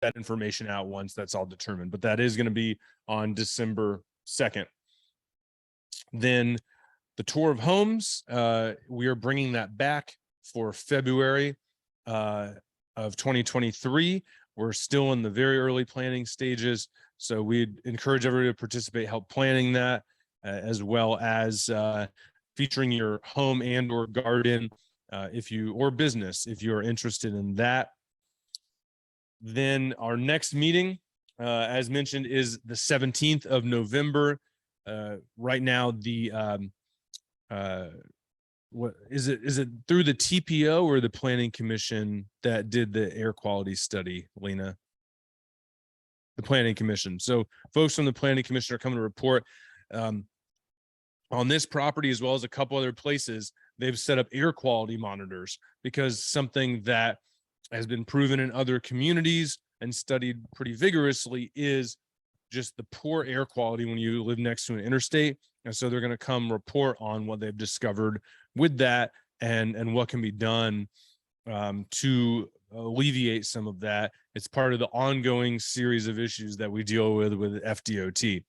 that information out once that's all determined, but that is going to be on December 2nd. Then the tour of homes, we are bringing that back for February of 2023. We're still in the very early planning stages, so we'd encourage everybody to participate, help planning that, as well as featuring your home and or garden or business if you are interested in that. Then our next meeting, as mentioned, is the 17th of November. Right now, the what is it? Is it through the TPO or the Planning Commission that did the air quality study, Lena? The Planning Commission. So folks from the Planning Commission are coming to report on this property, as well as a couple other places. They've set up air quality monitors because something that has been proven in other communities and studied pretty vigorously is just the poor air quality when you live next to an interstate. And so they're going to come report on what they've discovered with that and what can be done to alleviate some of that. It's part of the ongoing series of issues that we deal with FDOT.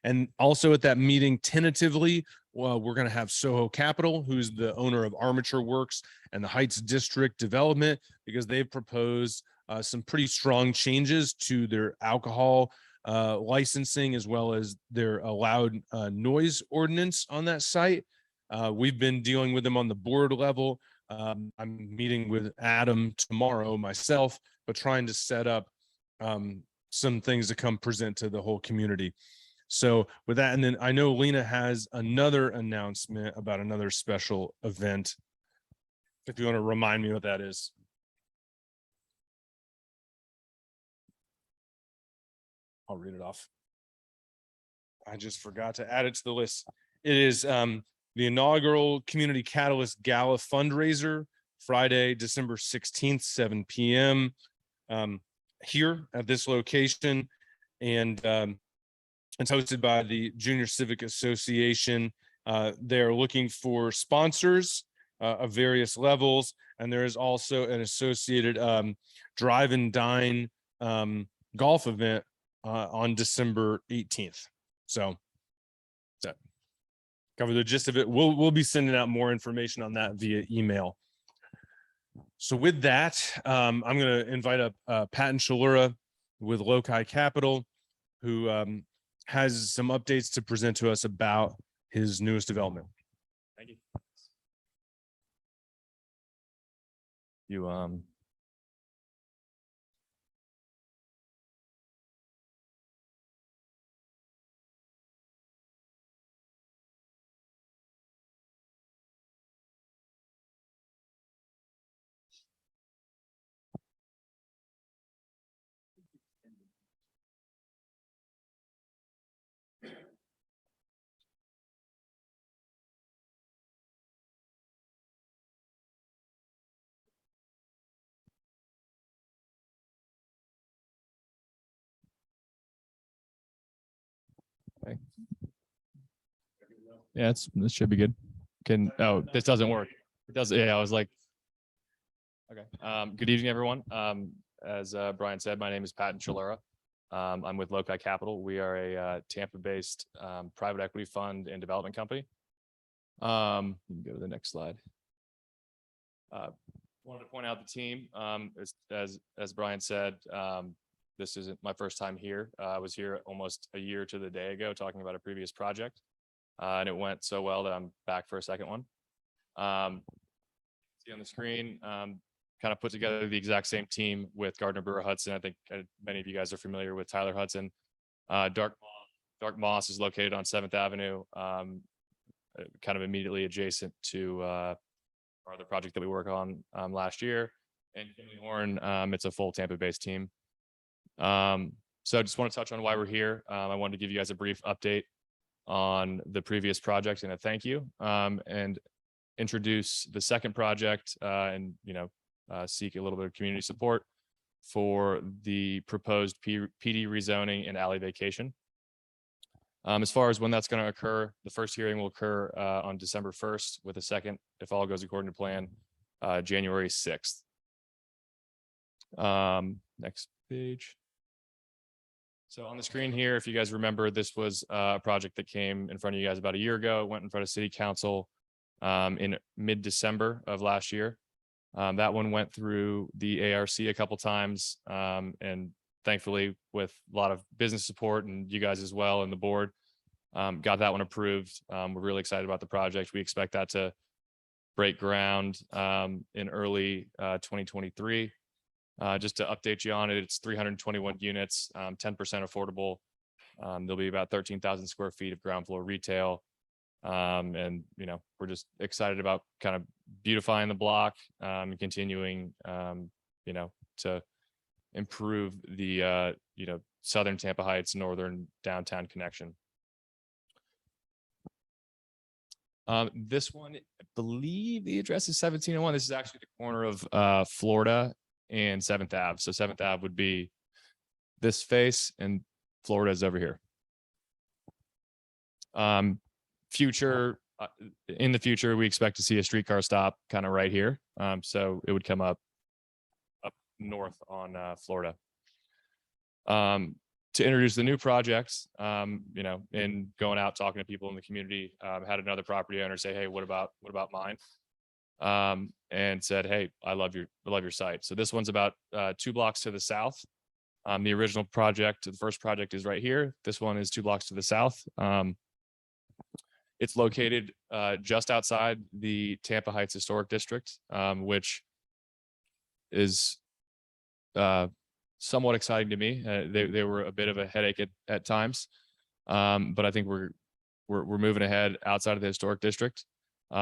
And also at that meeting, tentatively, we're going to have Soho Capital, who's the owner of Armature Works and the Heights District Development, because they've proposed some pretty strong changes to their alcohol licensing, as well as their allowed noise ordinance on that site. We've been dealing with them on the board level. I'm meeting with Adam tomorrow myself, but trying to set up some things to come present to the whole community. So with that, and then I know Lena has another announcement about another special event. If you want to remind me what that is. I'll read it off. I just forgot to add it to the list. It is the inaugural Community Catalyst Gala fundraiser, Friday, December 16th, 7 p.m. Here at this location. And it's hosted by the Junior Civic Association. They are looking for sponsors of various levels. And there is also an associated drive and dine golf event on December 18th. So that cover the gist of it. We'll be sending out more information on that via email. So with that, I'm going to invite up Patton Chillura with Loci Capital, who has some updates to present to us about his newest development. Thank you. Okay. Yeah, this should be good. This doesn't work. It does. Yeah, I was like, okay. Good evening, everyone. As Brian said, my name is Patton Chillura. I'm with Loci Capital. We are a Tampa-based private equity fund and development company. You can go to the next slide. Wanted to point out the team. As Brian said, this isn't my first time here. I was here almost a year to the day ago talking about a previous project, and it went so well that I'm back for a second one. See on the screen, kind of put together the exact same team with Gardner Brewer Hudson. I think many of you guys are familiar with Tyler Hudson. Dark Moss is located on 7th Avenue, kind of immediately adjacent to our other project that we worked on last year. And Kinley Horn, it's a full Tampa-based team. So I just want to touch on why we're here. I wanted to give you guys a brief update on the previous project and a thank you, and introduce the second project, and seek a little bit of community support for the proposed PD rezoning and alley vacation. As far as when that's going to occur, the first hearing will occur on December 1st, with a second, if all goes according to plan, January 6th. Next page. So on the screen here, if you guys remember, this was a project that came in front of you guys about a year ago. It went in front of City Council in mid-December of last year. That one went through the ARC a couple times, and thankfully, with a lot of business support and you guys as well and the board, got that one approved. We're really excited about the project. We expect that to break ground in early 2023. Just to update you on it, it's 321 units, 10% affordable. There'll be about 13,000 square feet of ground floor retail. And, you know, we're just excited about kind of beautifying the block and continuing, you know, to improve the, you know, Southern Tampa Heights, Northern downtown connection. This one, I believe the address is 1701. This is actually the corner of Florida and 7th Ave. So 7th Ave would be this face and Florida is over here. In the future, we expect to see a streetcar stop kind of right here. So it would come up north on Florida. To introduce the new projects, you know, in going out talking to people in the community, had another property owner say, "Hey, what about mine?" And said, "Hey, I love your site." So this one's about 2 blocks to the south. The original project, the first project, is right here. This one is 2 blocks to the south. It's located just outside the Tampa Heights Historic District, which is somewhat exciting to me. They were a bit of a headache at times, but I think we're moving ahead outside of the historic district.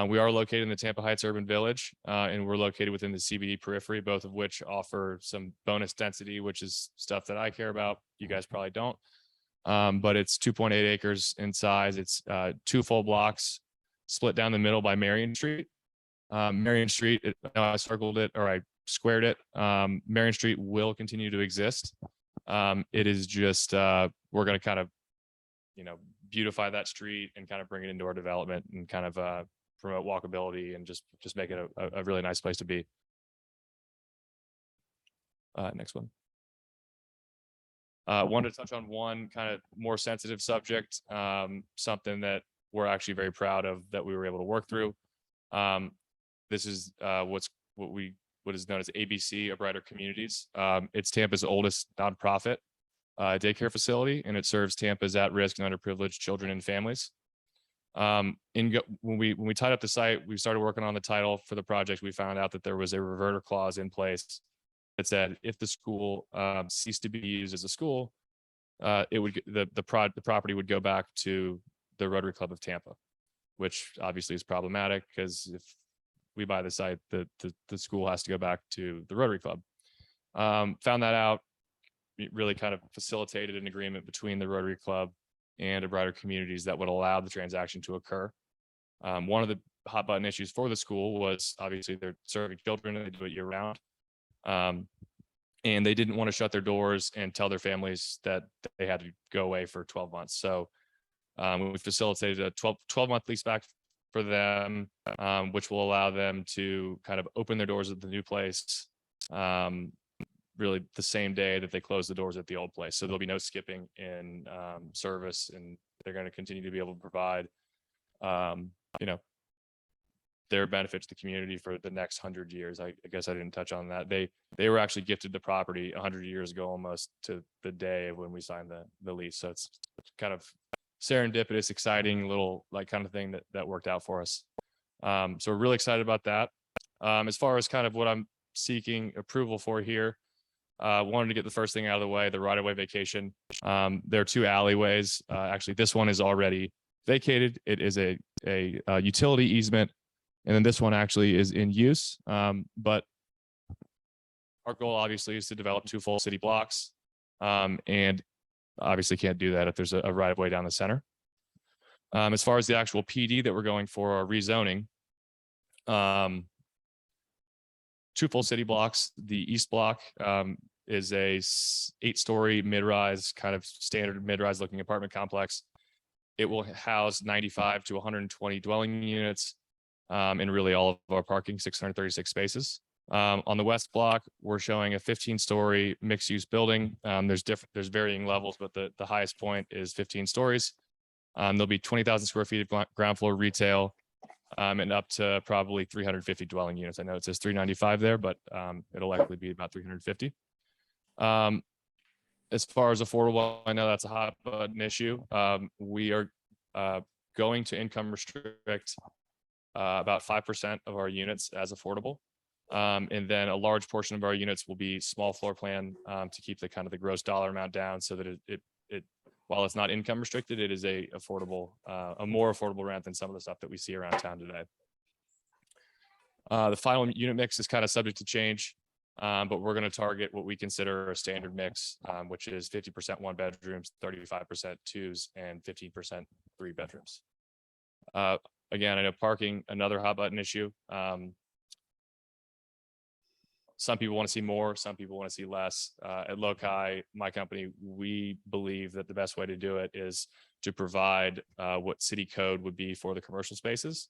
We are located in the Tampa Heights Urban Village, and we're located within the CBD periphery, both of which offer some bonus density, which is stuff that I care about. You guys probably don't. But it's 2.8 acres in size. It's 2 full blocks split down the middle by Marion Street. Marion Street, I circled it, or I squared it. Marion Street will continue to exist. It is just, we're going to kind of, you know, beautify that street and kind of bring it into our development and kind of promote walkability and just make it a really nice place to be. Next one. Wanted to touch on one kind of more sensitive subject, something that we're actually very proud of that we were able to work through. This is what is known as ABC, A Brighter Communities. It's Tampa's oldest nonprofit daycare facility, and it serves Tampa's at-risk and underprivileged children and families. When we tied up the site, we started working on the title for the project. We found out that there was a reverter clause in place that said if the school ceased to be used as a school, it would the property would go back to the Rotary Club of Tampa, which obviously is problematic because if we buy the site, the school has to go back to the Rotary Club. Found that out. It really kind of facilitated an agreement between the Rotary Club and A Brighter Communities that would allow the transaction to occur. One of the hot button issues for the school was obviously they're serving children and they do it year round. And they didn't want to shut their doors and tell their families that they had to go away for 12 months. So we facilitated a 12-month lease back for them, which will allow them to kind of open their doors at the new place really the same day that they close the doors at the old place. So there'll be no skipping in service, and they're going to continue to be able to provide, you know, their benefit to the community for the next 100 years. I guess I didn't touch on that. They were actually gifted the property 100 years ago, almost to the day when we signed the lease. So it's kind of serendipitous, exciting little like kind of thing that worked out for us. So we're really excited about that. As far as kind of what I'm seeking approval for here, wanted to get the first thing out of the way, the right-of-way vacation. There are 2 alleyways. Actually, this one is already vacated. It is a utility easement. And then this one actually is in use. But our goal obviously is to develop 2 full city blocks. And obviously can't do that if there's a right of way down the center. As far as the actual PD that we're going for, our rezoning, 2 full city blocks. The east block is a 8-story mid-rise, kind of standard mid-rise looking apartment complex. It will house 95 to 120 dwelling units. And really all of our parking, 636 spaces. On the west block, we're showing a 15-story mixed-use building. There's varying levels, but the highest point is 15 stories. There'll be 20,000 square feet of ground floor retail, and up to probably 350 dwelling units. I know it says 395 there, but it'll likely be about 350. As far as affordable, I know that's a hot button issue. We are going to income restrict about 5% of our units as affordable. And then a large portion of our units will be small floor plan to keep the kind of the gross dollar amount down, so that it while it's not income restricted, it is a more affordable rent than some of the stuff that we see around town today. The final unit mix is kind of subject to change, but we're going to target what we consider a standard mix, which is 50% one bedrooms, 35% twos, and 15% three bedrooms. Again, I know parking, another hot button issue. Some people want to see more, some people want to see less. At Loci, my company, we believe that the best way to do it is to provide what city code would be for the commercial spaces.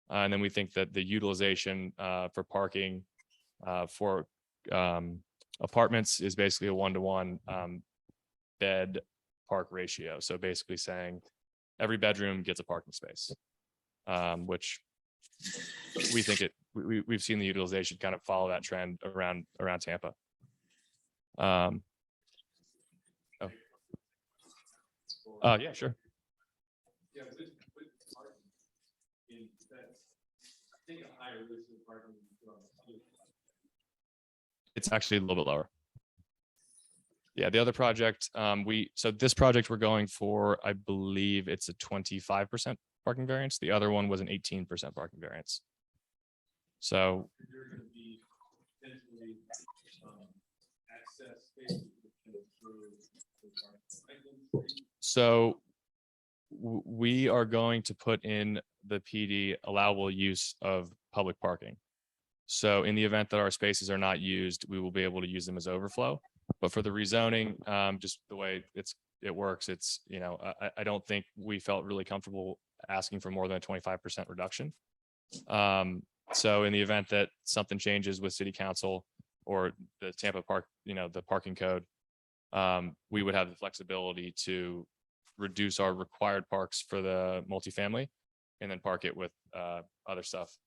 And then we think that the utilization for parking for apartments is basically a 1-to-1 bed park ratio. So basically saying every bedroom gets a parking space, which we think we've seen the utilization kind of follow that trend around Tampa. Yeah, sure. It's actually a little bit lower. Yeah, the other project, so this project we're going for, I believe it's a 25% parking variance. The other one was an 18% parking variance. So we are going to put in the PD allowable use of public parking. So in the event that our spaces are not used, we will be able to use them as overflow. But for the rezoning, just the way it works, it's, you know, I don't think we felt really comfortable asking for more than a 25% reduction. So in the event that something changes with city council or the Tampa Park, you know, the parking code, we would have the flexibility to reduce our required parks for the multifamily and then park it with other stuff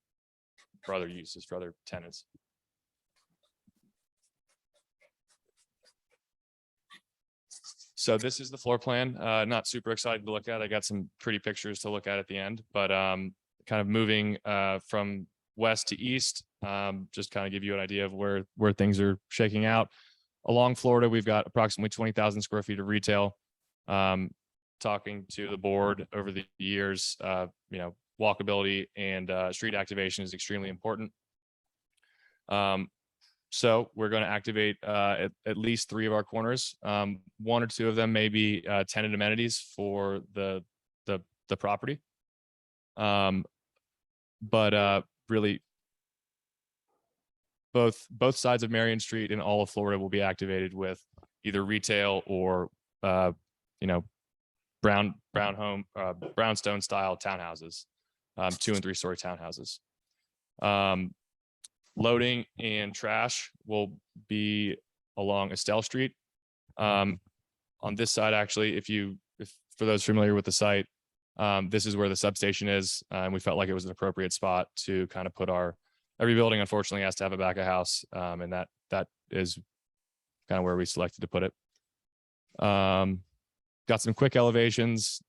for other uses, for other tenants. So this is the floor plan. Not super excited to look at. I got some pretty pictures to look at the end, but kind of moving from west to east, just kind of give you an idea of where things are shaking out. Along Florida, we've got approximately 20,000 square feet of retail. Talking to the board over the years, you know, walkability and street activation is extremely important. So we're going to activate at least 3 of our corners. 1 or 2 of them may be tenant amenities for the property. But really, both sides of Marion Street and all of Florida will be activated with either retail or you know, brownstone style townhouses, 2- and 3-story townhouses. Loading and trash will be along Estelle Street. On this side, actually, if for those familiar with the site, this is where the substation is, and we felt like it was an appropriate spot to kind of put every building unfortunately has to have a back of house, and that is kind of where we selected to put it. Got some quick elevations,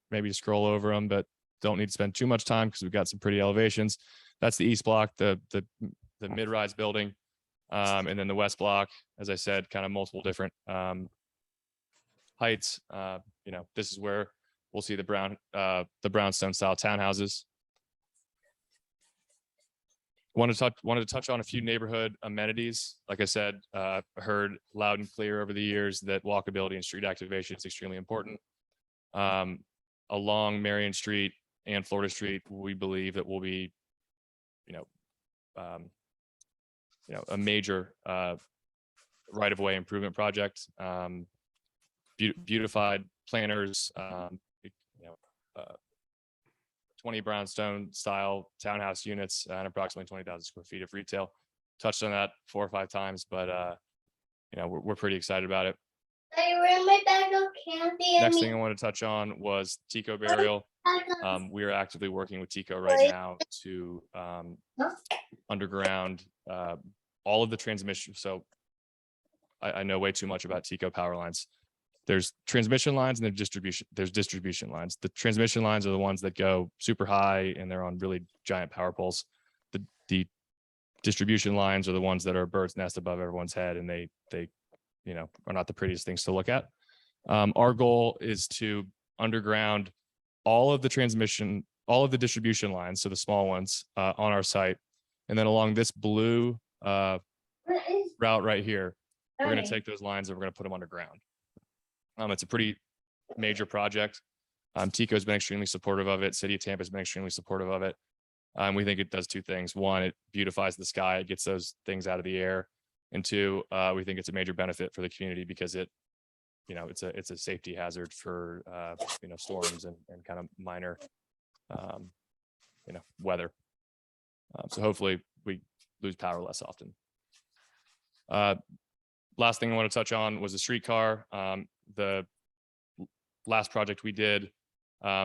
maybe to scroll over them, but don't need to spend too much time because we've got some pretty elevations. That's the east block, the mid-rise building, and then the west block, as I said, kind of multiple different heights. You know, this is where we'll see the brownstone style townhouses. Wanted to touch on a few neighborhood amenities. Like I said, heard loud and clear over the years that walkability and street activation is extremely important. Along Marion Street and Florida Street, we believe it will be, you know, a major right-of-way improvement project. Beautified planners, 20 brownstone style townhouse units and approximately 20,000 square feet of retail. touched on that 4 or 5 times, but you know, we're pretty excited about it. I ran my bag of candy. Next thing I want to touch on was THCA burial. We are actively working with THCA right now to underground all of the transmission. So I know way too much about THCA power lines. There's transmission lines and there's distribution lines. The transmission lines are the ones that go super high and they're on really giant power poles. The distribution lines are the ones that are a bird's nest above everyone's head, and they you know, are not the prettiest things to look at. Our goal is to underground all of the distribution lines, so the small ones, on our site, and then along this blue route right here, we're going to take those lines and we're going to put them underground. It's a pretty major project. THCA has been extremely supportive of it. City of Tampa has been extremely supportive of it. We think it does 2 things. 1, it beautifies the sky. It gets those things out of the air. And 2, we think it's a major benefit for the community because it, you know, it's a safety hazard for, you know, storms and kind of minor, you know, weather. So hopefully we lose power less often. Last thing I want to touch on was the streetcar. The last project we did,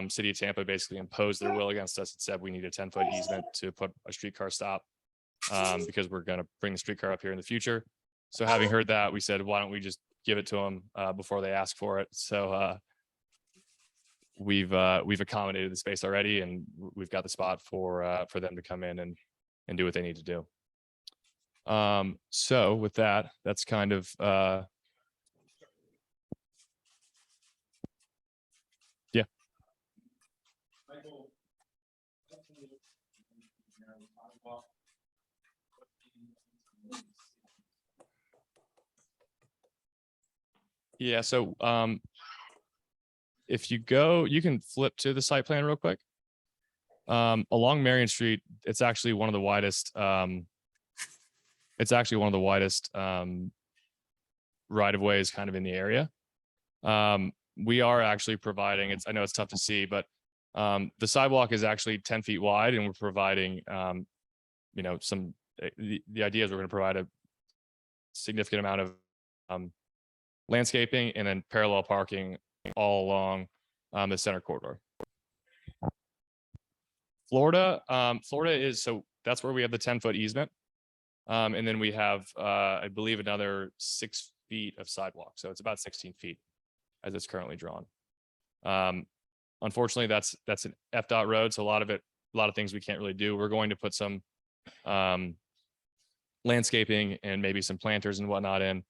City of Tampa basically imposed their will against us and said we need a 10-foot easement to put a streetcar stop because we're going to bring the streetcar up here in the future. So having heard that, we said, why don't we just give it to them before they ask for it? So we've accommodated the space already, and we've got the spot for them to come in and do what they need to do. So with that, that's kind of yeah. Yeah, so if you go, you can flip to the site plan real quick. Along Marion Street, it's actually one of the widest right of ways kind of in the area. We are actually providing, I know it's tough to see, but the sidewalk is actually 10 feet wide, and we're providing, you know, the idea is we're going to provide a significant amount of landscaping and then parallel parking all along the center corridor. Florida is, so that's where we have the 10-foot easement. And then we have, I believe, another 6 feet of sidewalk. So it's about 16 feet as it's currently drawn. Unfortunately, that's an FDOT road. So a lot of things we can't really do. We're going to put some landscaping and maybe some planters and whatnot in.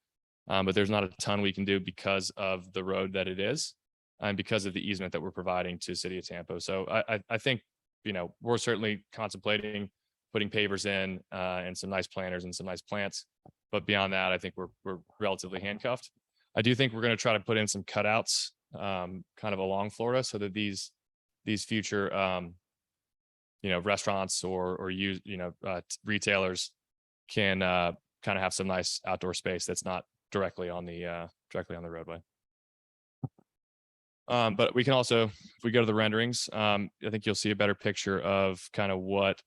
But there's not a ton we can do because of the road that it is and because of the easement that we're providing to City of Tampa. So I think, you know, we're certainly contemplating putting pavers in and some nice planters and some nice plants. But beyond that, I think we're relatively handcuffed. I do think we're going to try to put in some cutouts kind of along Florida so that these future, you know, restaurants or retailers can kind of have some nice outdoor space that's not directly on the roadway. But we can also, if we go to the renderings, I think you'll see a better picture of kind of what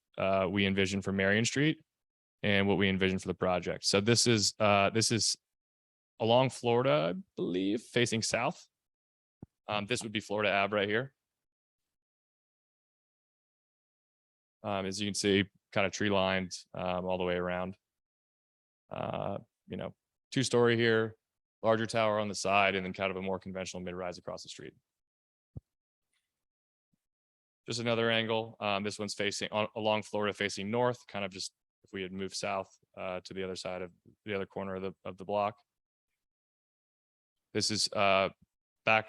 we envision for Marion Street and what we envision for the project. So this is along Florida, I believe, facing south. This would be Florida Ave right here. As you can see, kind of tree lined all the way around. You know, 2-story here, larger tower on the side, and then kind of a more conventional mid-rise across the street. Just another angle. This one's facing along Florida, facing north, kind of just if we had moved south to the other side of the other corner of the block. This is back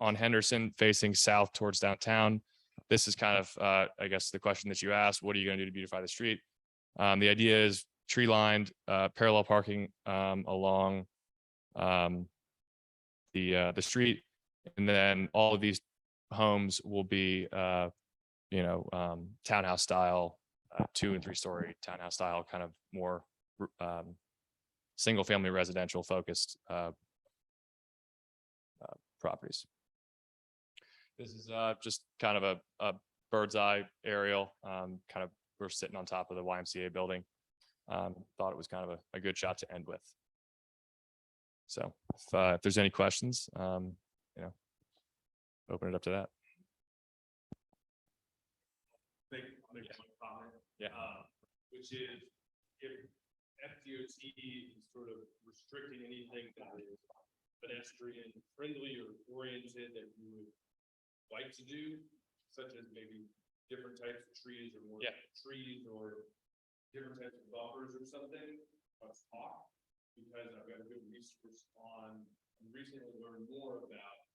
on Henderson, facing south towards downtown. This is kind of, I guess, the question that you asked, what are you going to do to beautify the street? The idea is tree lined, parallel parking along the street, and then all of these homes will be townhouse style, 2- and 3-story townhouse style, kind of more single family residential focused properties. This is just kind of a bird's eye aerial. Kind of we're sitting on top of the YMCA building. thought it was kind of a good shot to end with. So if there's any questions, open it up to that. Yeah. Which is if FDOT is sort of restricting anything that is pedestrian friendly or oriented that you would like to do, such as maybe different types of trees or more trees or different types of buffers or something, let's talk. Because I've got a good resource on, I recently learned more about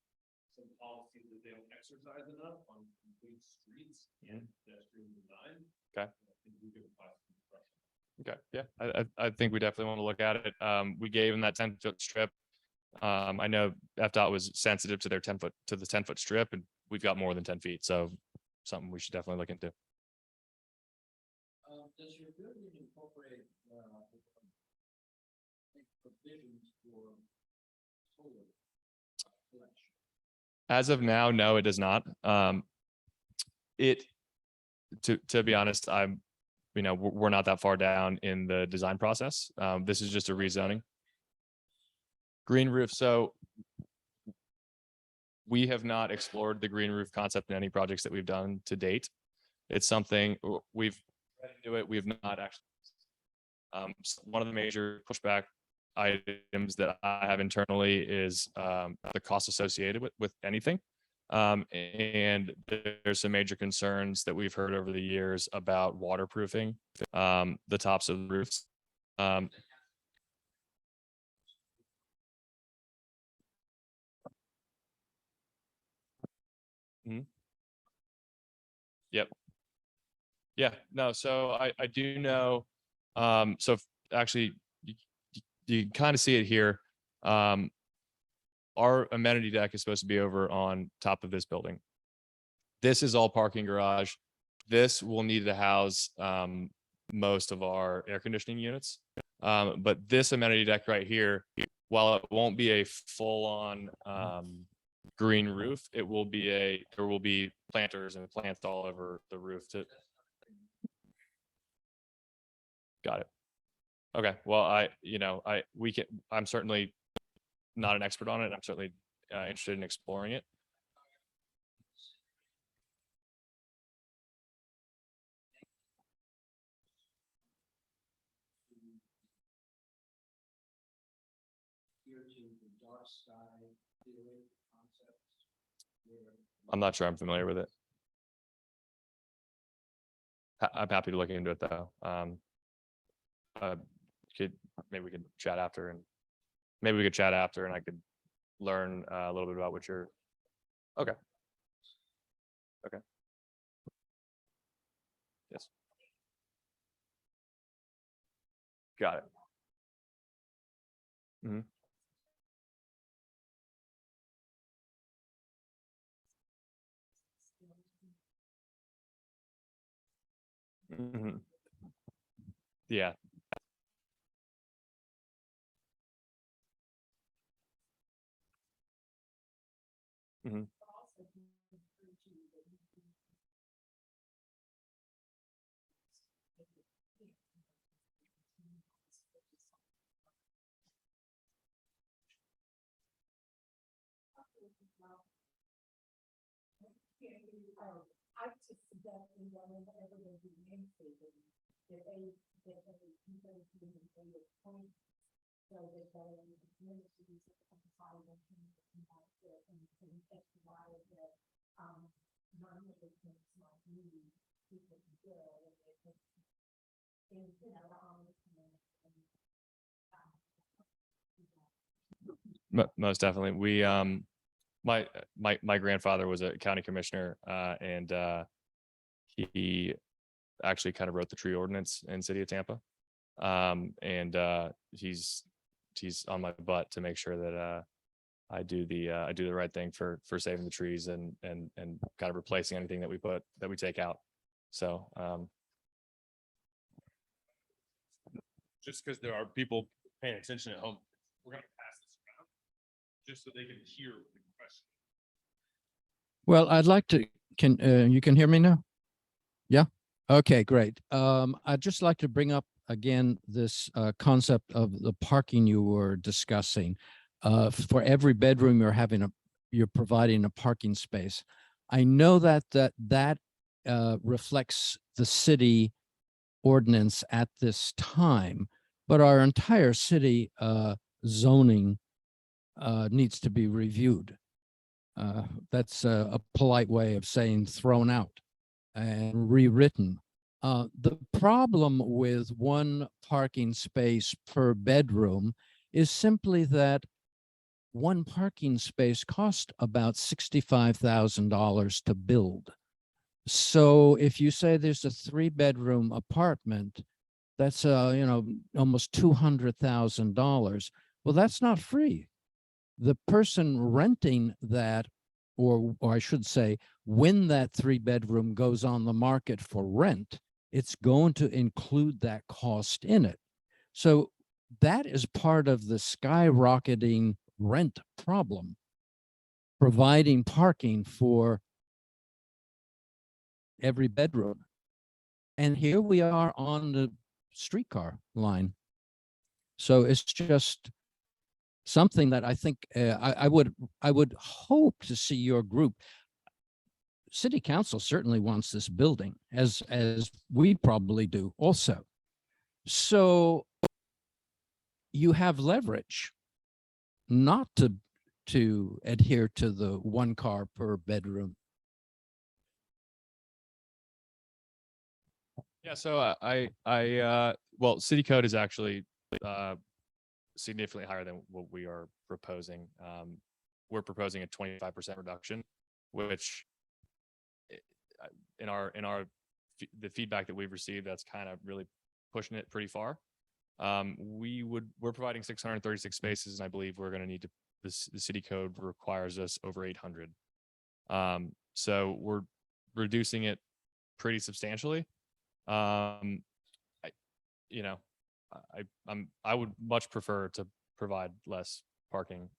some policies that they don't exercise enough on complete streets and pedestrian design. Okay. I think we could apply some pressure. Okay. Yeah. I think we definitely want to look at it. We gave them that 10-foot strip. I know FDOT was sensitive to their 10-foot to the 10-foot strip, and we've got more than 10 feet. So something we should definitely look into. Does your building incorporate provisions for solar collection? As of now, no, it does not. To be honest, we're not that far down in the design process. This is just a rezoning. Green roof. So we have not explored the green roof concept in any projects that we've done to date. It's something we've tried to do it. We have not actually. One of the major pushback items that I have internally is the cost associated with anything. And there's some major concerns that we've heard over the years about waterproofing the tops of the roofs. Yep. Yeah, no, so I do know, so actually you kind of see it here. Our amenity deck is supposed to be over on top of this building. This is all parking garage. This will need to house most of our air conditioning units. But this amenity deck right here, while it won't be a full-on green roof, there will be planters and plants all over the roof to. Got it. Okay. Well, I'm certainly not an expert on it. I'm certainly interested in exploring it. I'm not sure I'm familiar with it. I'm happy to look into it though. Maybe we could chat after, and I could learn a little bit about what you're. Okay. Okay. Yes. Got it. Mm-hmm. Mm-hmm. Yeah. Mm-hmm. I just suggest whenever they do landscaping, that they point so that they communities consolidation and that's why that non-residents like me people can do and they can Most definitely. We my grandfather was a county commissioner, and he actually kind of wrote the tree ordinance in city of Tampa. And he's on my butt to make sure that I do the right thing for saving the trees and kind of replacing anything that we take out. So just because there are people paying attention at home, we're going to pass this around just so they can hear the question. Well, I'd like to, you can hear me now? Yeah. Okay, great. I'd just like to bring up again, this concept of the parking you were discussing. For every bedroom, you're providing a parking space. I know that reflects the city ordinance at this time, but our entire city zoning needs to be reviewed. That's a polite way of saying thrown out and rewritten. The problem with one parking space per bedroom is simply that one parking space costs about $65,000 to build. So if you say there's a 3-bedroom apartment, that's almost $200,000. Well, that's not free. The person renting that, or I should say, when that 3-bedroom goes on the market for rent, it's going to include that cost in it. So that is part of the skyrocketing rent problem, providing parking for every bedroom. And here we are on the streetcar line. So it's just something that I think I would hope to see your group. City Council certainly wants this building, as we probably do also. So you have leverage not to adhere to the 1 car per bedroom. Yeah, so well, city code is actually significantly higher than what we are proposing. We're proposing a 25% reduction, which in the feedback that we've received, that's kind of really pushing it pretty far. We're providing 636 spaces, and I believe we're going to need to, the city code requires us over 800. So we're reducing it pretty substantially. I would much prefer to provide less parking.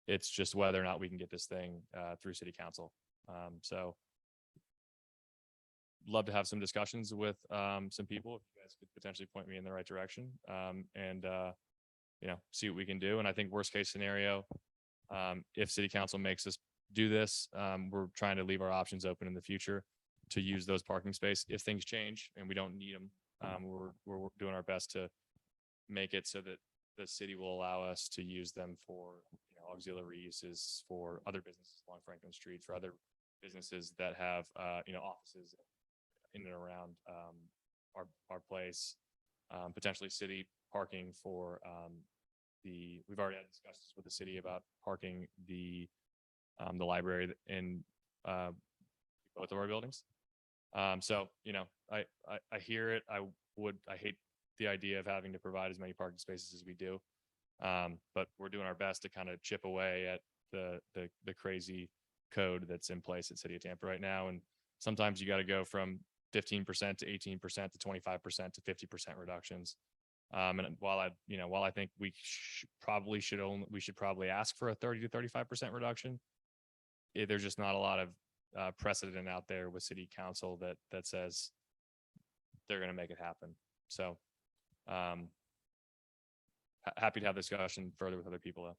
It's just whether or not we can get this thing through city council. So love to have some discussions with some people. If you guys could potentially point me in the right direction, and see what we can do. And I think worst case scenario, if city council makes us do this, we're trying to leave our options open in the future to use those parking space. If things change and we don't need them, we're doing our best to make it so that the city will allow us to use them for auxiliary uses for other businesses along Franklin Street, for other businesses that have offices in and around our place, potentially city parking for we've already had discussions with the city about parking the library in both of our buildings. So I hear it. I hate the idea of having to provide as many parking spaces as we do, but we're doing our best to kind of chip away at the crazy code that's in place at City of Tampa right now. And sometimes you got to go from 15% to 18% to 25% to 50% reductions. And while I think we should probably ask for a 30 to 35% reduction, there's just not a lot of precedent out there with city council that says they're going to make it happen. So happy to have this discussion further with other people though.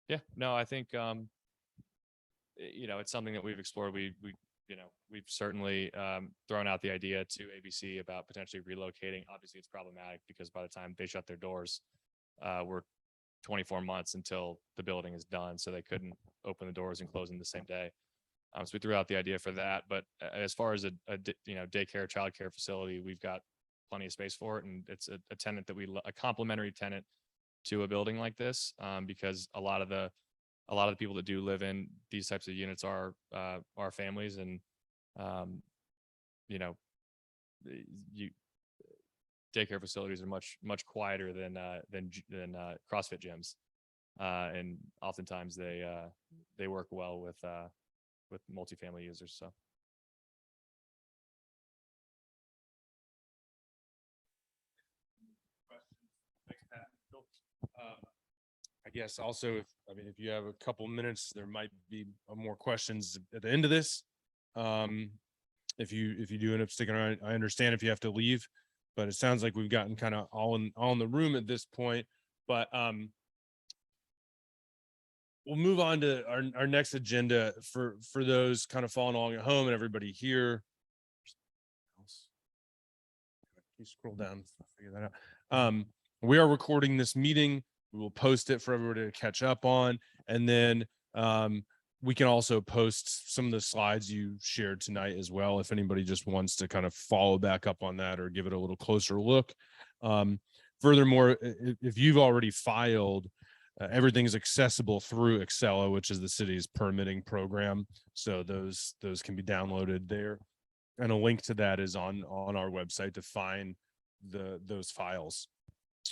Yeah, no, I think it's something that we've explored. We've certainly thrown out the idea to ABC about potentially relocating. Obviously, it's problematic because by the time they shut their doors, we're 24 months until the building is done, so they couldn't open the doors and close them the same day. So we threw out the idea for that. But as far as a daycare, childcare facility, we've got plenty of space for it, and it's a tenant that a complementary tenant to a building like this, because a lot of the people that do live in these types of units are families, and daycare facilities are much quieter than CrossFit gyms, and oftentimes they work well with with multifamily users. So. I guess also, if you have a couple minutes, there might be more questions at the end of this. If you do end up sticking around, I understand if you have to leave, but it sounds like we've gotten kind of all in the room at this point. But we'll move on to our next agenda for those kind of following along at home and everybody here. You scroll down, figure that out. We are recording this meeting. We will post it for everybody to catch up on. And then we can also post some of the slides you shared tonight as well, if anybody just wants to kind of follow back up on that or give it a little closer look. Furthermore, if you've already filed, everything's accessible through Excella, which is the city's permitting program. So those can be downloaded there. And a link to that is on our website to find those files.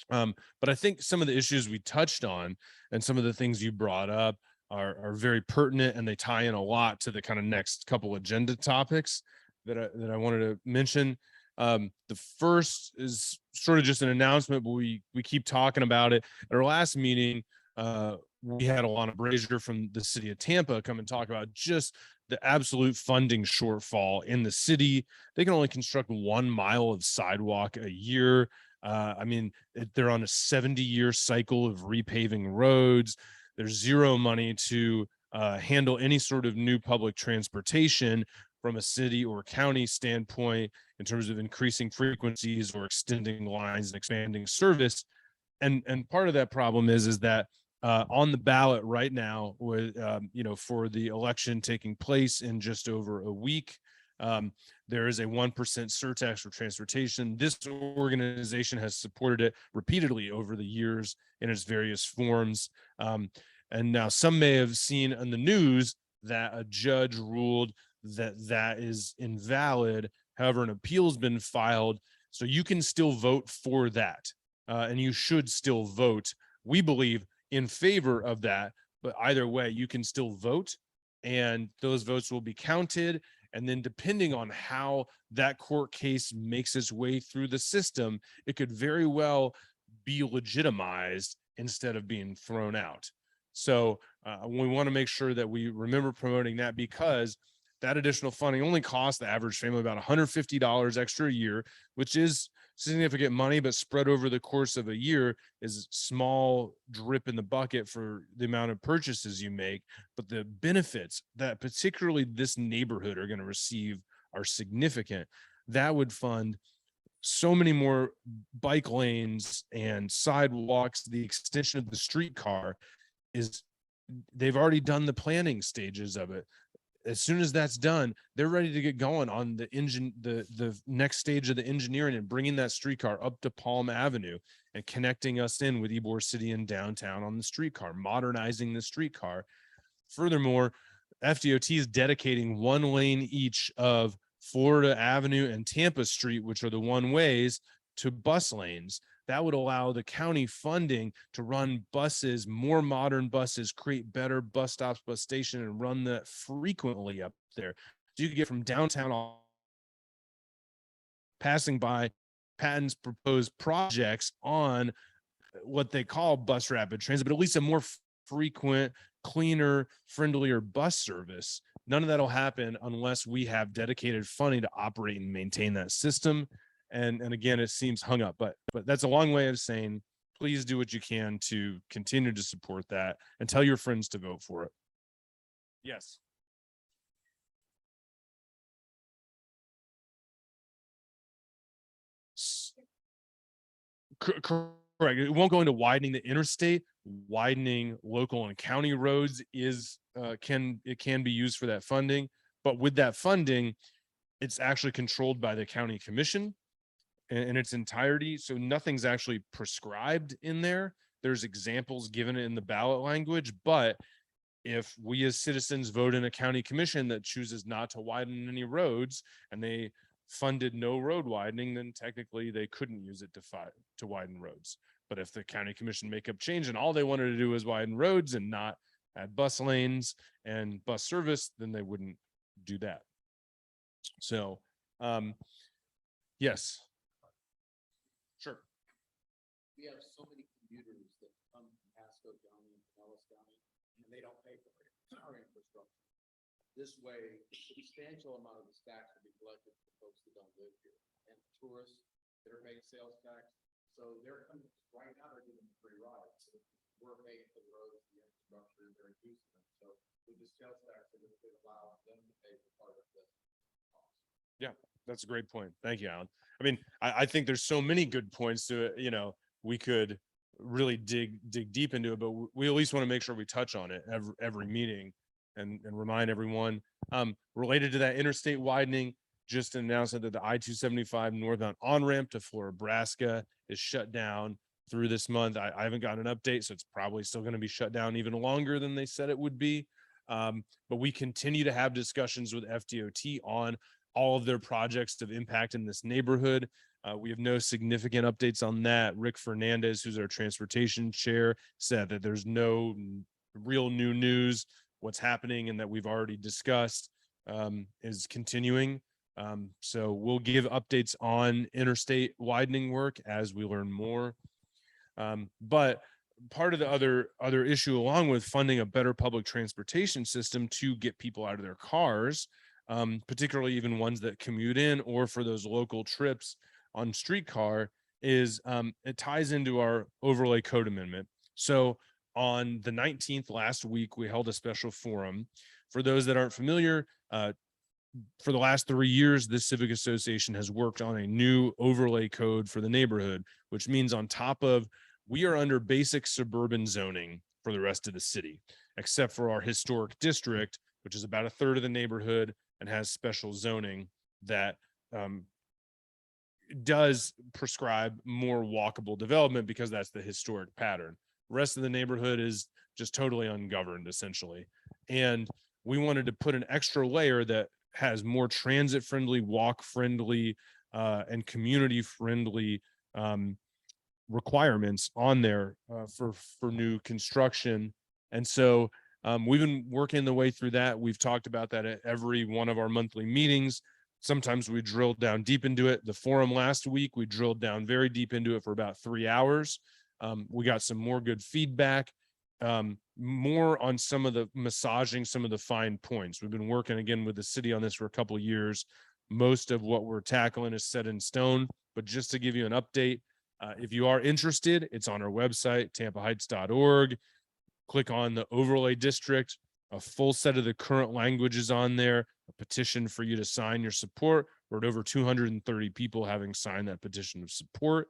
But I think some of the issues we touched on and some of the things you brought up are very pertinent, and they tie in a lot to the kind of next couple agenda topics that I wanted to mention. The first is sort of just an announcement, but we keep talking about it. At our last meeting, we had Alana Brazier from the city of Tampa come and talk about just the absolute funding shortfall in the city. They can only construct 1 mile of sidewalk a year. They're on a 70-year cycle of repaving roads. There's zero money to handle any sort of new public transportation from a city or county standpoint in terms of increasing frequencies or extending lines and expanding service. And part of that problem is that on the ballot right now with, for the election taking place in just over a week, there is a 1% surtax for transportation. This organization has supported it repeatedly over the years in its various forms. And now some may have seen on the news that a judge ruled that is invalid. However, an appeal has been filed, so you can still vote for that. And you should still vote, we believe, in favor of that. But either way, you can still vote, and those votes will be counted. And then depending on how that court case makes its way through the system, it could very well be legitimized instead of being thrown out. So we want to make sure that we remember promoting that, because that additional funding only costs the average family about $150 extra a year, which is significant money, but spread over the course of a year is a small drip in the bucket for the amount of purchases you make. But the benefits that particularly this neighborhood are going to receive are significant. That would fund so many more bike lanes and sidewalks. The extension of the streetcar they've already done the planning stages of it. As soon as that's done, they're ready to get going on the next stage of the engineering and bringing that streetcar up to Palm Avenue and connecting us in with Ybor City and downtown on the streetcar, modernizing the streetcar. Furthermore, FDOT is dedicating 1 lane each of Florida Avenue and Tampa Street, which are the one ways, to bus lanes. That would allow the county funding to run buses, more modern buses, create better bus stops, bus station, and run that frequently up there. So you could get from downtown, passing by Patton's proposed projects on what they call bus rapid transit, but at least a more frequent, cleaner, friendlier bus service. None of that will happen unless we have dedicated funding to operate and maintain that system. And again, it seems hung up, but that's a long way of saying, please do what you can to continue to support that and tell your friends to vote for it. Yes. Correct. It won't go into widening the interstate. Widening local and county roads can be used for that funding, but with that funding, it's actually controlled by the county commission in its entirety. So nothing's actually prescribed in there. There's examples given in the ballot language, but if we as citizens vote in a county commission that chooses not to widen any roads and they funded no road widening, then technically they couldn't use it to widen roads. But if the county commission make up change and all they wanted to do was widen roads and not add bus lanes and bus service, then they wouldn't do that. So, yes. Sure. We have so many commuters that come from Pasco County and Pinellas County, and they don't pay for our infrastructure. This way, a substantial amount of the tax will be collected for folks that don't live here, and tourists that are paying sales tax. So they're coming, right now, they're getting free rides. So we're paying for the roads, the infrastructure, they're using them. So with the sales tax, it allows them to pay for part of the cost. Yeah, that's a great point. Thank you, Alan. I mean, I think there's so many good points to it. You know, we could really dig deep into it, but we at least want to make sure we touch on it every meeting and remind everyone. Related to that interstate widening, just an announcement that the I-275 northbound on-ramp to Florida is shut down through this month. I haven't gotten an update, so it's probably still going to be shut down even longer than they said it would be. But we continue to have discussions with FDOT on all of their projects of impact in this neighborhood. We have no significant updates on that. Rick Fernandez, who's our transportation chair, said that there's no real new news. What's happening and that we've already discussed is continuing. So we'll give updates on interstate widening work as we learn more. But part of the other issue, along with funding a better public transportation system to get people out of their cars, particularly even ones that commute in or for those local trips on streetcar, is it ties into our overlay code amendment. So on the 19th last week, we held a special forum. For those that aren't familiar, for the last 3 years, this civic association has worked on a new overlay code for the neighborhood, which means on top of, we are under basic suburban zoning for the rest of the city, except for our historic district, which is about a third of the neighborhood and has special zoning that does prescribe more walkable development because that's the historic pattern. The rest of the neighborhood is just totally ungoverned, essentially. And we wanted to put an extra layer that has more transit friendly, walk friendly, and community friendly requirements on there for new construction. And so we've been working the way through that. We've talked about that at every one of our monthly meetings. Sometimes we drill down deep into it. The forum last week, we drilled down very deep into it for about 3 hours. We got some more good feedback, more on some of the massaging, some of the fine points. We've been working again with the city on this for a couple of years. Most of what we're tackling is set in stone, but just to give you an update, if you are interested, it's on our website, tampaheights.org. Click on the overlay district. A full set of the current languages on there, a petition for you to sign your support. We're at over 230 people having signed that petition of support,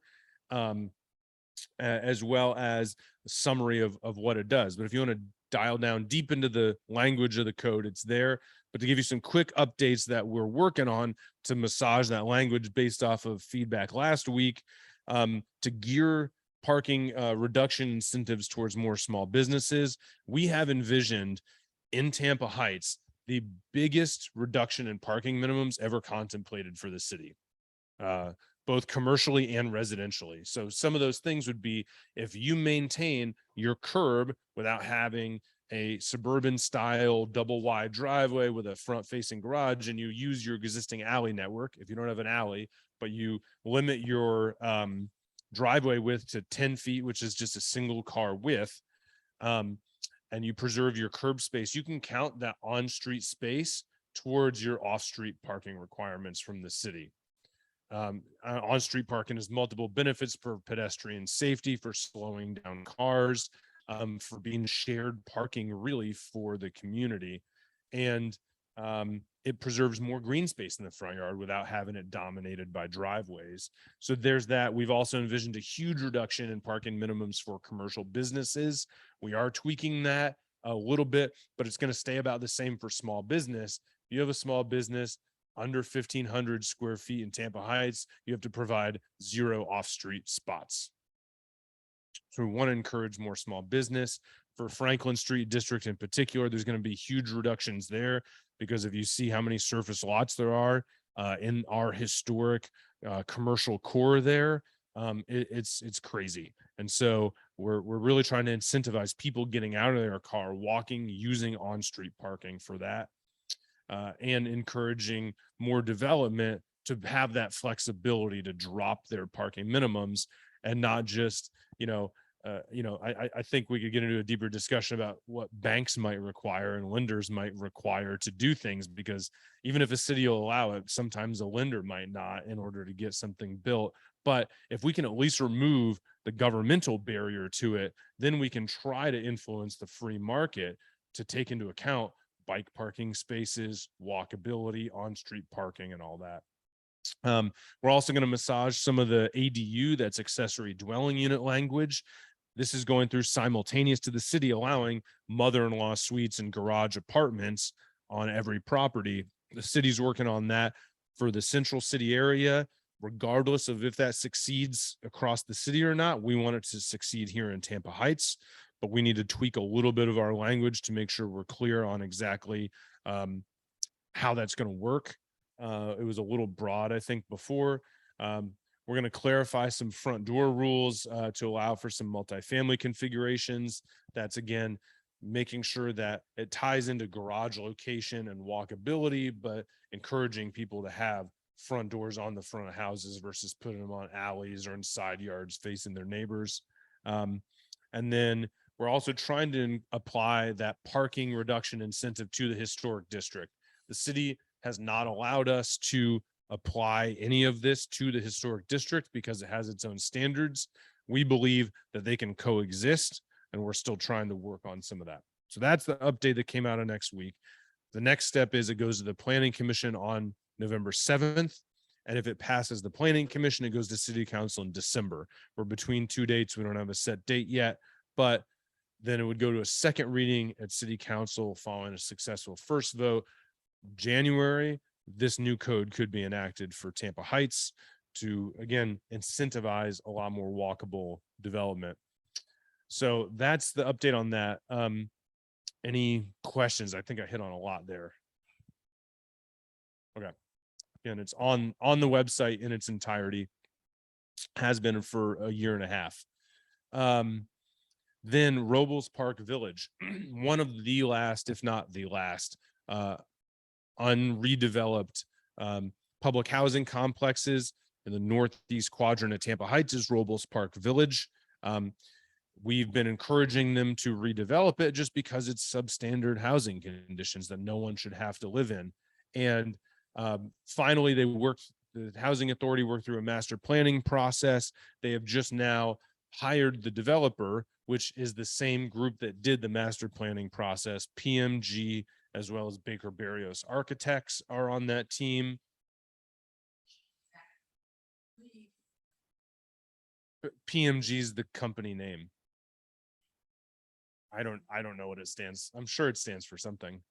as well as a summary of what it does. But if you want to dial down deep into the language of the code, it's there. But to give you some quick updates that we're working on to massage that language based off of feedback last week, to gear parking reduction incentives towards more small businesses, we have envisioned in Tampa Heights the biggest reduction in parking minimums ever contemplated for the city, both commercially and residentially. So some of those things would be, if you maintain your curb without having a suburban style double wide driveway with a front facing garage, and you use your existing alley network, if you don't have an alley, but you limit your driveway width to 10 feet, which is just a single car width, and you preserve your curb space, you can count that on-street space towards your off-street parking requirements from the city. On-street parking has multiple benefits for pedestrian safety, for slowing down cars, for being shared parking really for the community. And it preserves more green space in the front yard without having it dominated by driveways. So there's that. We've also envisioned a huge reduction in parking minimums for commercial businesses. We are tweaking that a little bit, but it's going to stay about the same for small business. If you have a small business under 1,500 square feet in Tampa Heights, you have to provide 0 off-street spots. So we want to encourage more small business. For Franklin Street District in particular, there's going to be huge reductions there, because if you see how many surface lots there are in our historic commercial core there, it's crazy. And so we're really trying to incentivize people getting out of their car, walking, using on-street parking for that, and encouraging more development to have that flexibility to drop their parking minimums and not just, I think we could get into a deeper discussion about what banks might require and lenders might require to do things, because even if a city will allow it, sometimes a lender might not in order to get something built. But if we can at least remove the governmental barrier to it, then we can try to influence the free market to take into account bike parking spaces, walkability, on-street parking, and all that. We're also going to massage some of the ADU, that's accessory dwelling unit language. This is going through simultaneous to the city allowing mother-in-law suites and garage apartments on every property. The city's working on that for the central city area, regardless of if that succeeds across the city or not. We want it to succeed here in Tampa Heights, but we need to tweak a little bit of our language to make sure we're clear on exactly how that's going to work. It was a little broad, I think, before. We're going to clarify some front door rules to allow for some multifamily configurations. That's, again, making sure that it ties into garage location and walkability, but encouraging people to have front doors on the front of houses versus putting them on alleys or in side yards facing their neighbors. And then we're also trying to apply that parking reduction incentive to the historic district. The city has not allowed us to apply any of this to the historic district because it has its own standards. We believe that they can coexist, and we're still trying to work on some of that. So that's the update that came out of next week. The next step is it goes to the Planning Commission on November 7th. And if it passes the Planning Commission, it goes to City Council in December. We're between two dates. We don't have a set date yet, but then it would go to a second reading at City Council following a successful first vote. January, this new code could be enacted for Tampa Heights to, again, incentivize a lot more walkable development. So that's the update on that. Any questions? I think I hit on a lot there. Okay. Again, it's on the website in its entirety, has been for a year and a half. Then Robles Park Village, one of the last, if not the last, unredeveloped public housing complexes in the northeast quadrant of Tampa Heights is Robles Park Village. We've been encouraging them to redevelop it just because it's substandard housing conditions that no one should have to live in. And finally, the housing authority worked through a master planning process. They have just now hired the developer, which is the same group that did the master planning process. PMG, as well as Baker Berrios Architects, are on that team. PMG is the company name. I don't know what it stands. I'm sure it stands for something.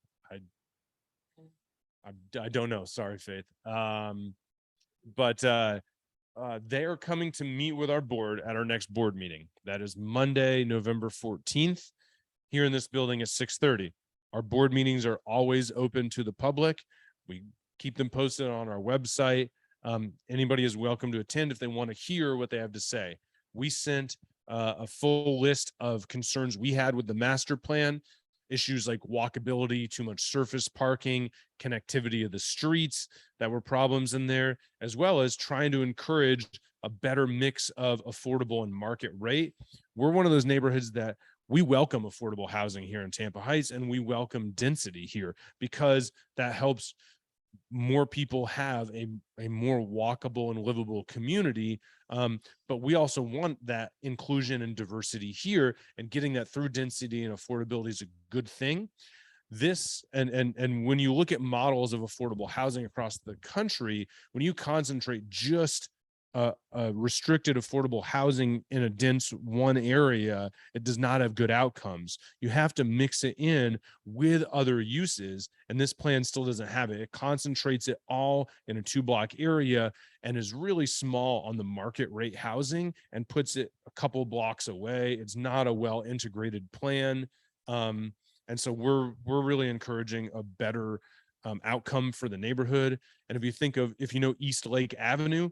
I don't know. Sorry, Faith. But they are coming to meet with our board at our next board meeting. That is Monday, November 14th, here in this building at 6:30. Our board meetings are always open to the public. We keep them posted on our website. Anybody is welcome to attend if they want to hear what they have to say. We sent a full list of concerns we had with the master plan, issues like walkability, too much surface parking, connectivity of the streets that were problems in there, as well as trying to encourage a better mix of affordable and market rate. We're one of those neighborhoods that we welcome affordable housing here in Tampa Heights, and we welcome density here because that helps more people have a more walkable and livable community. But we also want that inclusion and diversity here, and getting that through density and affordability is a good thing. This and when you look at models of affordable housing across the country, when you concentrate just restricted affordable housing in a dense one area, it does not have good outcomes. You have to mix it in with other uses, and this plan still doesn't have it. It concentrates it all in a 2-block area and is really small on the market rate housing and puts it a couple blocks away. It's not a well integrated plan. And so we're really encouraging a better outcome for the neighborhood. And if you know East Lake Avenue,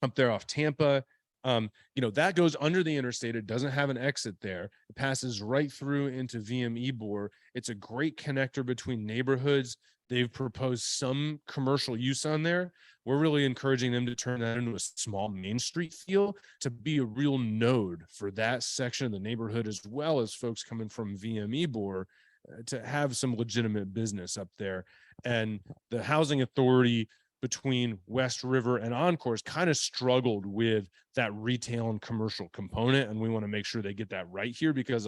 up there off Tampa, That goes under the interstate. It doesn't have an exit there. It passes right through into VM Ybor. It's a great connector between neighborhoods. They've proposed some commercial use on there. We're really encouraging them to turn that into a small Main Street feel to be a real node for that section of the neighborhood, as well as folks coming from VM Ybor to have some legitimate business up there. And the housing authority between West River and Encores kind of struggled with that retail and commercial component. And we want to make sure they get that right here, because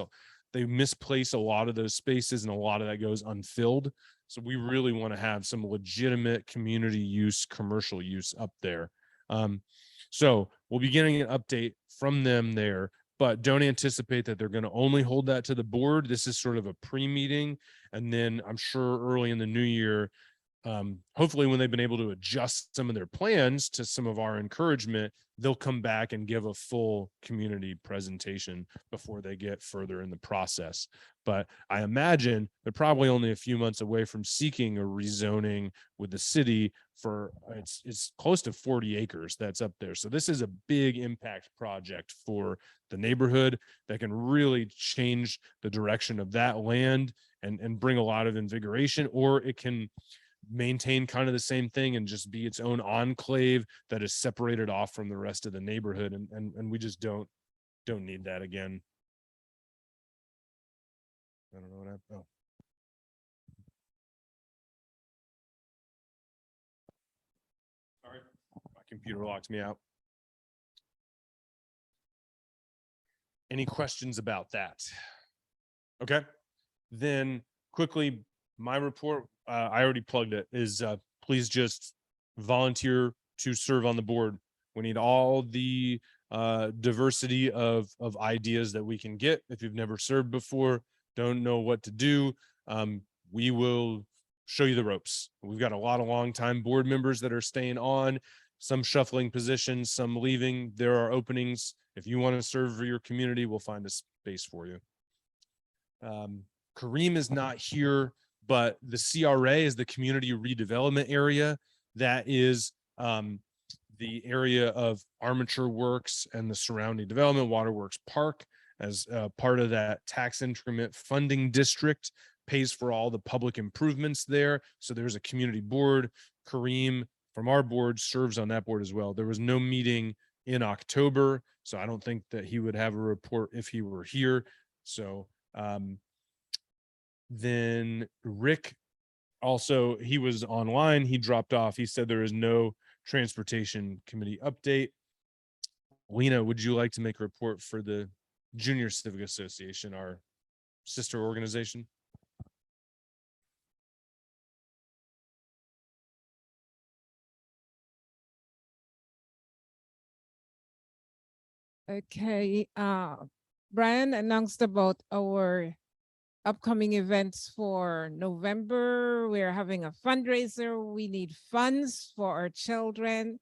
they misplace a lot of those spaces and a lot of that goes unfilled. So we really want to have some legitimate community use, commercial use up there. So we'll be getting an update from them there, but don't anticipate that they're going to only hold that to the board. This is sort of a pre-meeting. And then I'm sure early in the new year, hopefully when they've been able to adjust some of their plans to some of our encouragement, they'll come back and give a full community presentation before they get further in the process. But I imagine they're probably only a few months away from seeking a rezoning with the city for it's close to 40 acres that's up there. So this is a big impact project for the neighborhood that can really change the direction of that land and bring a lot of invigoration, or it can maintain kind of the same thing and just be its own enclave that is separated off from the rest of the neighborhood. And we just don't need that again. I don't know what happened. Oh. Sorry, my computer locked me out. Any questions about that? Okay, then quickly, my report, I already plugged it, is please just volunteer to serve on the board. We need all the diversity of ideas that we can get. If you've never served before, don't know what to do, we will show you the ropes. We've got a lot of longtime board members that are staying on, some shuffling positions, some leaving. There are openings. If you want to serve for your community, we'll find a space for you. Kareem is not here, but the CRA is the community redevelopment area. That is the area of Armature Works and the surrounding development, Waterworks Park, as part of that tax increment funding district, pays for all the public improvements there. So there's a community board. Kareem from our board serves on that board as well. There was no meeting in October, so I don't think that he would have a report if he were here. So then Rick, also, he was online, he dropped off. He said there is no transportation committee update. Lena, would you like to make a report for the Junior Civic Association, our sister organization? Okay, Brian announced about our upcoming events for November. We're having a fundraiser. We need funds for our children.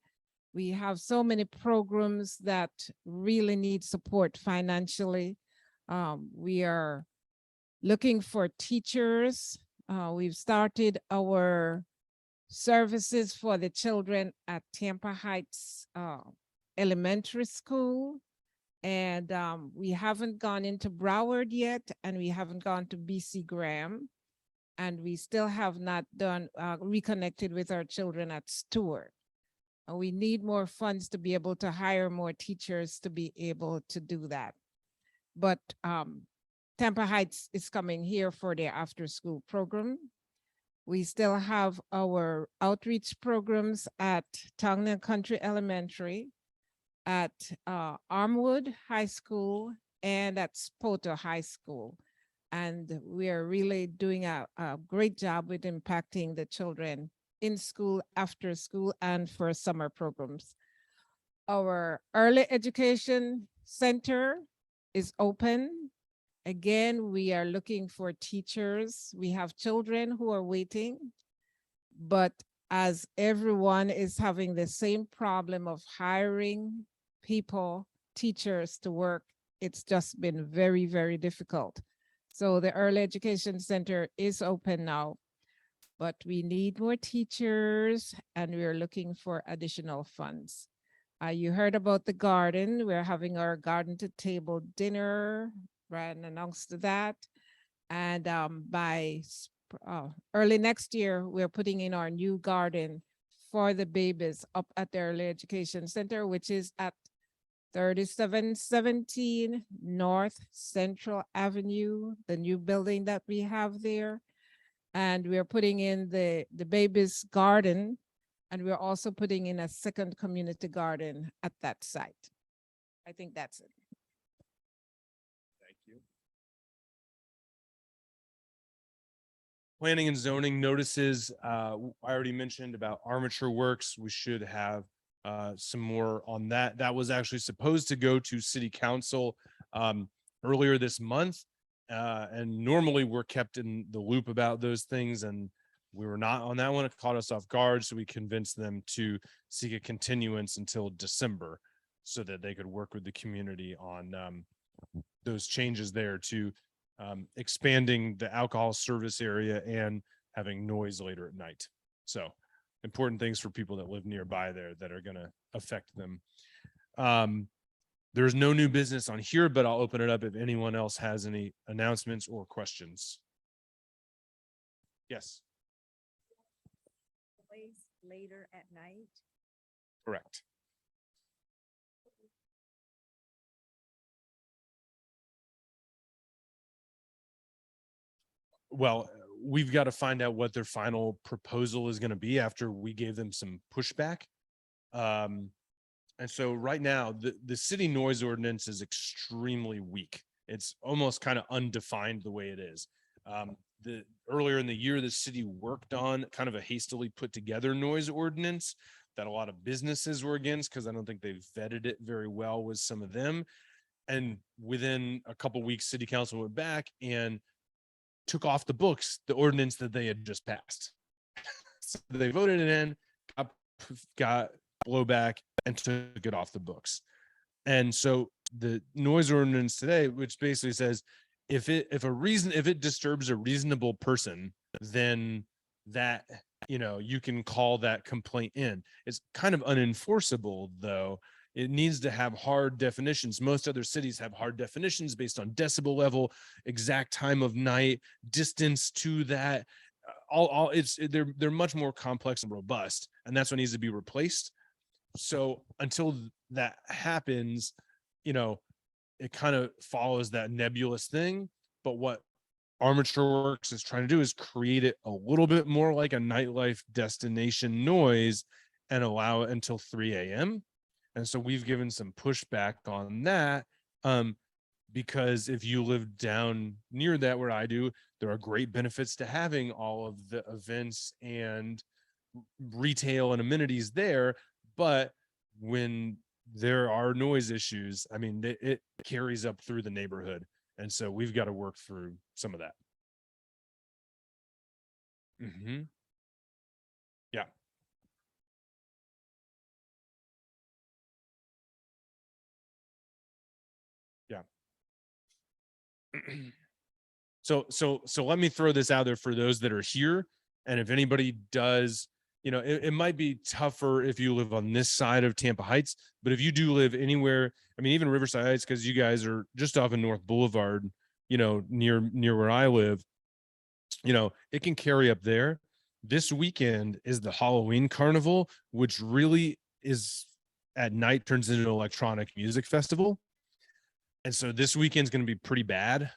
We have so many programs that really need support financially. We are looking for teachers. We've started our services for the children at Tampa Heights Elementary School. And we haven't gone into Broward yet, and we haven't gone to BC Graham. And we still have not done reconnected with our children at Stewart. We need more funds to be able to hire more teachers to be able to do that. But Tampa Heights is coming here for their after school program. We still have our outreach programs at Tongan Country Elementary, at Armwood High School, and at Spoto High School. And we are really doing a great job with impacting the children in school, after school, and for summer programs. Our early education center is open. Again, we are looking for teachers. We have children who are waiting, but as everyone is having the same problem of hiring people, teachers to work, it's just been very, very difficult. So the early education center is open now, but we need more teachers and we are looking for additional funds. You heard about the garden. We're having our garden to table dinner. Brian announced that. And early next year, we're putting in our new garden for the babies up at the Early Education Center, which is at 3717 North Central Avenue, the new building that we have there. And we're putting in the babies' garden. And we're also putting in a second community garden at that site. I think that's it. Thank you. Planning and zoning notices. I already mentioned about Armature Works. We should have some more on that. That was actually supposed to go to City Council earlier this month. And normally we're kept in the loop about those things, and we were not on that one. It caught us off guard, so we convinced them to seek a continuance until December so that they could work with the community on those changes there to expanding the alcohol service area and having noise later at night. So important things for people that live nearby there that are going to affect them. There's no new business on here, but I'll open it up if anyone else has any announcements or questions. Yes. Later at night. Correct. Well, we've got to find out what their final proposal is going to be after we gave them some pushback. And so right now, the city noise ordinance is extremely weak. It's almost kind of undefined the way it is. Earlier in the year, the city worked on kind of a hastily put together noise ordinance that a lot of businesses were against because I don't think they vetted it very well with some of them. And within a couple of weeks, city council went back and took off the books the ordinance that they had just passed. So they voted it in, got blowback, and took it off the books. And so the noise ordinance today, which basically says if it disturbs a reasonable person, then that, you can call that complaint in. It's kind of unenforceable though. It needs to have hard definitions. Most other cities have hard definitions based on decibel level, exact time of night, distance to that. They're much more complex and robust, and that's what needs to be replaced. So until that happens, it kind of follows that nebulous thing. But what Armature Works is trying to do is create it a little bit more like a nightlife destination noise and allow it until 3 a.m. And so we've given some pushback on that because if you live down near that where I do, there are great benefits to having all of the events and retail and amenities there. But when there are noise issues, I mean, it carries up through the neighborhood. And so we've got to work through some of that. Mm-hmm. Yeah. Yeah. So let me throw this out there for those that are here. And if anybody does, it might be tougher if you live on this side of Tampa Heights, but if you do live anywhere, I mean, even Riverside Heights, because you guys are just off of North Boulevard, near where I live, it can carry up there. This weekend is the Halloween Carnival, which really is at night turns into an electronic music festival. And so this weekend's going to be pretty bad.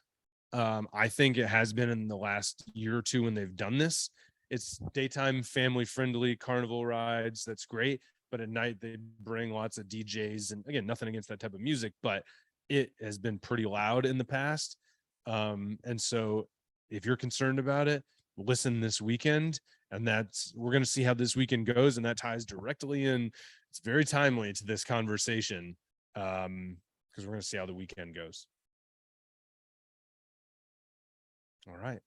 I think it has been in the last year or two when they've done this. It's daytime family friendly carnival rides. That's great. But at night they bring lots of DJs, and again, nothing against that type of music, but it has been pretty loud in the past. And so if you're concerned about it, listen this weekend, and we're going to see how this weekend goes. And that ties directly in. It's very timely to this conversation. Because we're going to see how the weekend goes. All right.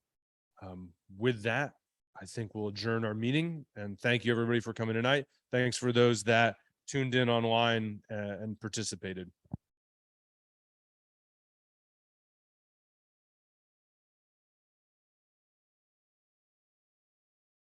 With that, I think we'll adjourn our meeting, and thank you everybody for coming tonight. Thanks for those that tuned in online and participated.